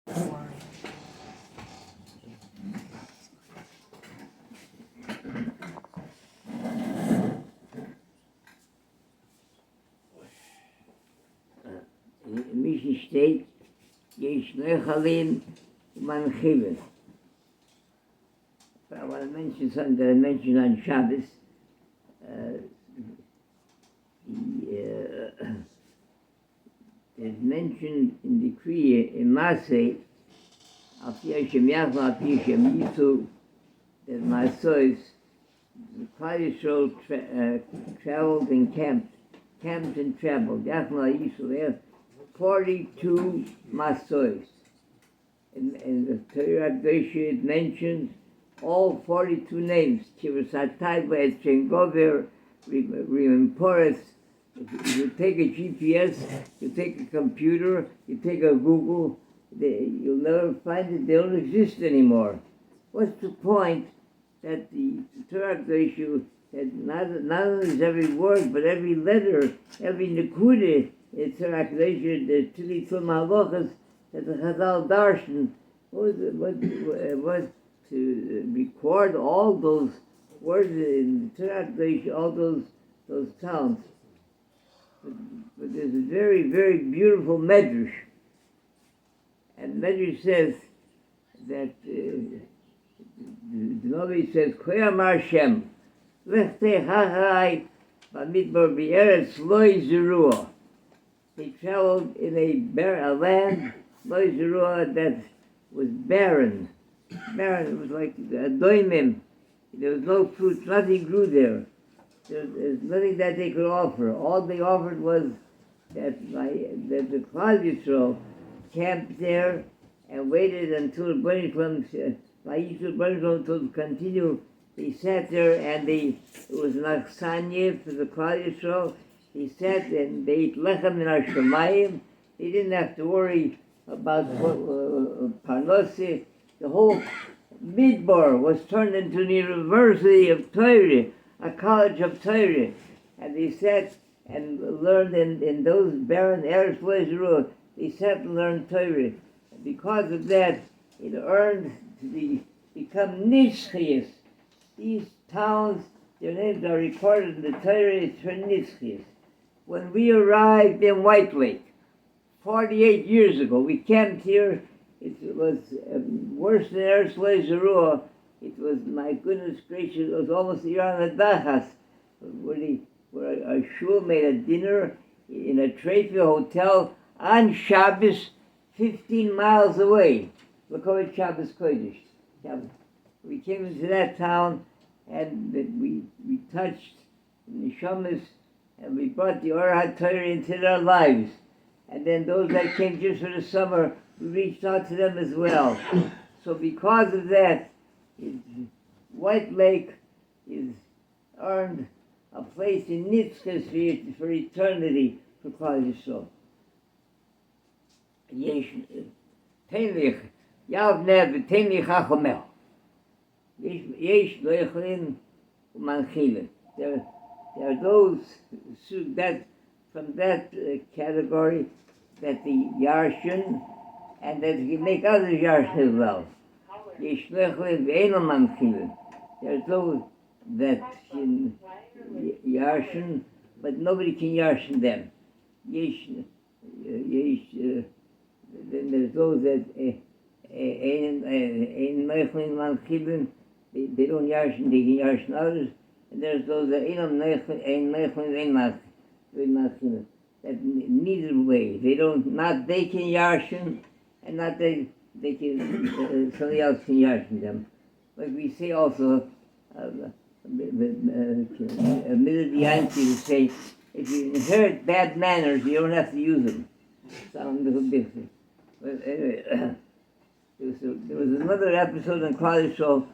Mishnah steht, Yesh Nechalim Manchivim. I want to mention something that I mentioned on Shabbos. It's mentioned in the Kriya in Masei, Al Pi Hashem Yachma, Al Pi Hashem Yisu, that Masois, the Klal Yisrael traveled and camped and traveled. Yachma Yisu, there are 42 Masois. And the Torah Goshe mentions all 42 names. Kivrusatay, V'etchen Gover, Rimporis. If you take a GPS, you take a computer, you take a Google, you'll never find it. They don't exist anymore. What's the point that the Torah Goshe said not only is every word, but every letter, every nekudah in Torah Goshe, the Tilitul Malachas, that the Chazal Darshan was to record all those words in Torah Goshe, all those sounds. But there's a very, very beautiful medrash. And medrash says that the Navi says, Koi Amar Shem, Lechte Hachai Bamidbar B'Eretz Loi Zerua. He traveled in a land, Loi Zerua, that was barren. Barren, it was like a doimim. There was no fruit, nothing grew there. There's nothing that they could offer. All they offered was that the Klal Yisrael camped there and waited until the burning from to continue. He sat there and it was an aksanya for the Klal Yisrael. He sat and they ate lechem in Hashemayim. They didn't have to worry about parnasi. The whole midbar was turned into the University of Torah, a college of Torah, and they sat and learned in those barren Eretz Yisrael. They sat and learned Torah. And because of that, it earned to become Nishchias. These towns, their names are recorded in the Torah. It's for Nishchias. When we arrived in White Lake, 48 years ago, we camped here. It was worse than Eretz Yisrael. It was, my goodness gracious, it was almost Iran Adachas, where a shul made a dinner in a Treifa hotel on Shabbos, 15 miles away. Look how it's Shabbos Kodesh. We came into that town and we touched the Neshamas and we brought the Or HaTorah into their lives. And then those that came just for the summer, we reached out to them as well. So because of that, White Lake is earned a place in Nitzchus for eternity for Klal Yisrael. Yesh Tenlich Yavnev Tenlich Hachomel. Yesh Loichlin Umanchilin. There are those from that category that the Yarshin and that you make other Yarshin as well. There's those that can yarshin, but nobody can yarshin them. Then there's those that they don't yarshin, they can yarshin others. And there's those that that neither way. They can yarshin, and not they can, somebody else can yarshin them. Like we say also, Midianti would say, if you inherit bad manners, you don't have to use them. Sound a little different. But anyway, there was another episode in Klal Yisrael,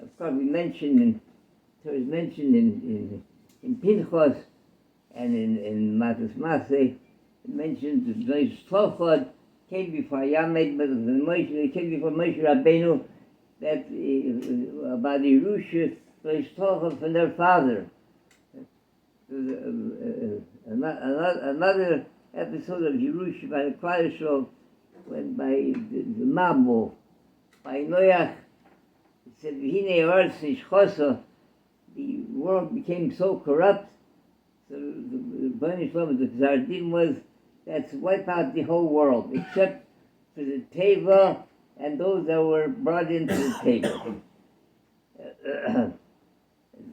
of course it was mentioned in Pinchas and in Matas Maseh. It mentions the Nois Tzlachod came before Yamed, but Moshe came before Moshe Rabbeinu, that about the Yerusha, Nois Tzlachod from their father. Another episode of Yerusha by the Klal Yisrael when by the Mabo, by Noach, it said, "V'hinei ha'aretz nishchosa," the world became so corrupt. So the punishment of the Gzar was that's wipe out the whole world, except for the Teva and those that were brought into the Teva.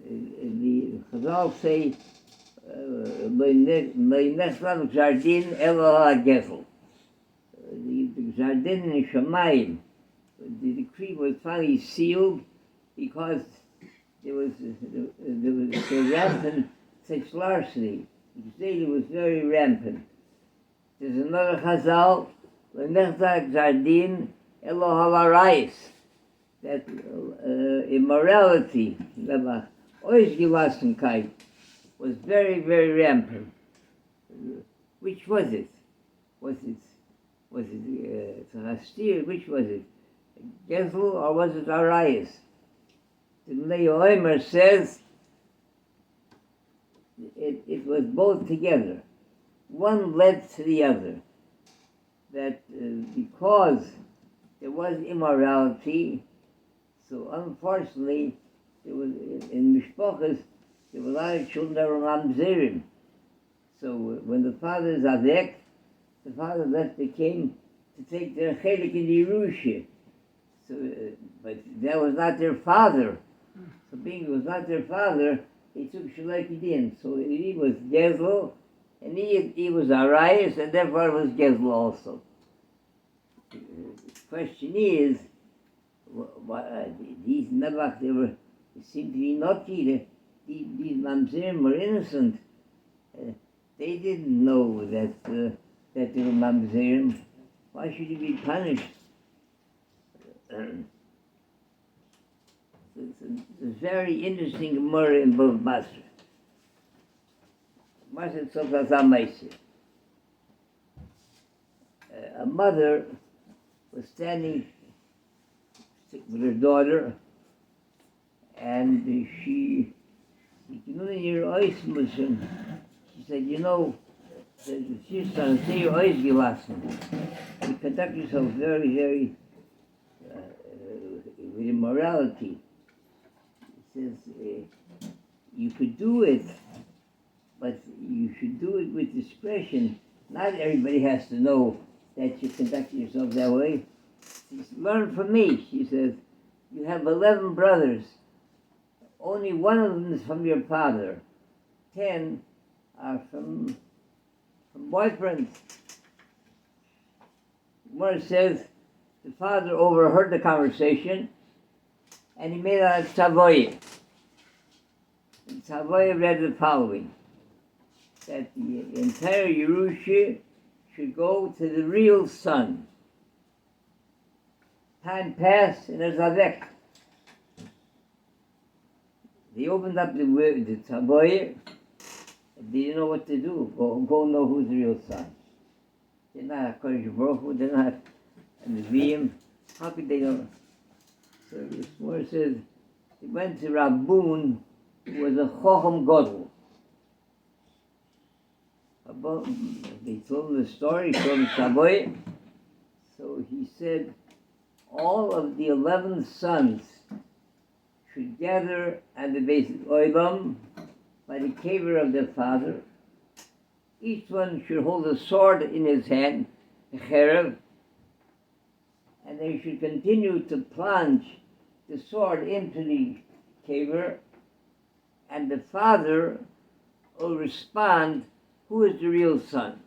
The Chazal say, "Le'nechlam Gzardin elo ha'gezel." The Gzardin in Shamayim, the decree was finally sealed because there was so rampant such larceny. It was very rampant. There's another Chazal, "Le'nechlam Gzardin elo ha'larayis," that immorality, Oizgilassenkeit, was very, very rampant. Which was it? Was it Hastir? Which was it? Gezel or was it Arayas? The Mnei Omer says it was both together. One led to the other. That because there was immorality, so unfortunately, there was in Mishpachas, there were a lot of children that were mamzerim. So when the father is avek, the father left the king to take their chelik in the Yerusha. So, but that was not their father. So being it was not their father, they took Shalekidin. So he was Gezel, and he was Arayas, and therefore it was Gezel also. The question is, these Nabach, they seemed to be naughty. These Mamzerim were innocent. They didn't know that they were Mamzerim. Why should he be punished? It's a very interesting Gemara in both Basra. Basra Tzofas HaMaaseh. A mother was standing with her daughter, and she said, "You know, she's trying to say your eyes gelassen. You conduct yourself very, very with immorality." He says, "You could do it, but you should do it with discretion. Not everybody has to know that you conduct yourself that way. She says, learn from me." She says, "You have 11 brothers. Only one of them is from your father. 10 are from boyfriends." Gemara says the father overheard the conversation and he made a tzavoyah. The tzavoyah read the following: that the entire Yerusha should go to the real son. Time passed and there's Avek. They opened up the tzavoyah. They didn't know what to do. Go know who's the real son. They're not HaKadosh Baruch Hu, they're not Nevi'im. How could they know? So the Gemara says, he went to Rabbun, who was a Chochem Gadol. They told him the story from Savoy. So he said, all of the 11 sons should gather at the base of Oilam by the caver of their father. Each one should hold a sword in his hand, a cherev, and they should continue to plunge the sword into the caver, and the father will respond, who is the real son?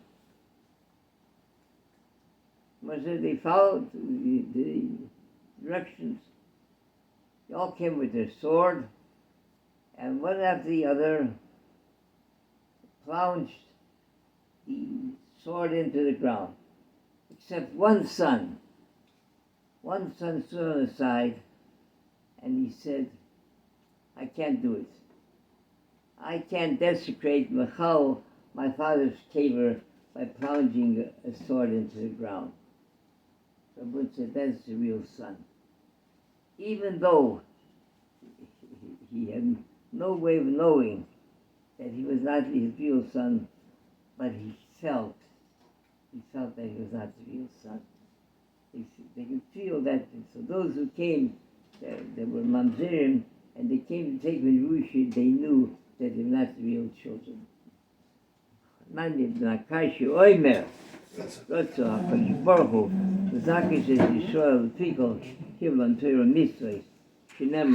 They followed the directions. They all came with their sword, and one after the other plunged the sword into the ground, except one son. One son stood on the side, and he said, "I can't do it. I can't desecrate Michal, my father's caver, by plunging a sword into the ground." Rabbi said, "That's the real son." Even though he had no way of knowing that he was not his real son, but he felt that he was not the real son. They could feel that. So those who came, they were mamzerim, and they came to take Merushi, they knew that they were not real children. Mani b'nakashi oimer, Rotzo HaKadosh Baruch Hu, Zakish es Yisrael, Pikol, Kivlan Torah Mitzvah, Shinema.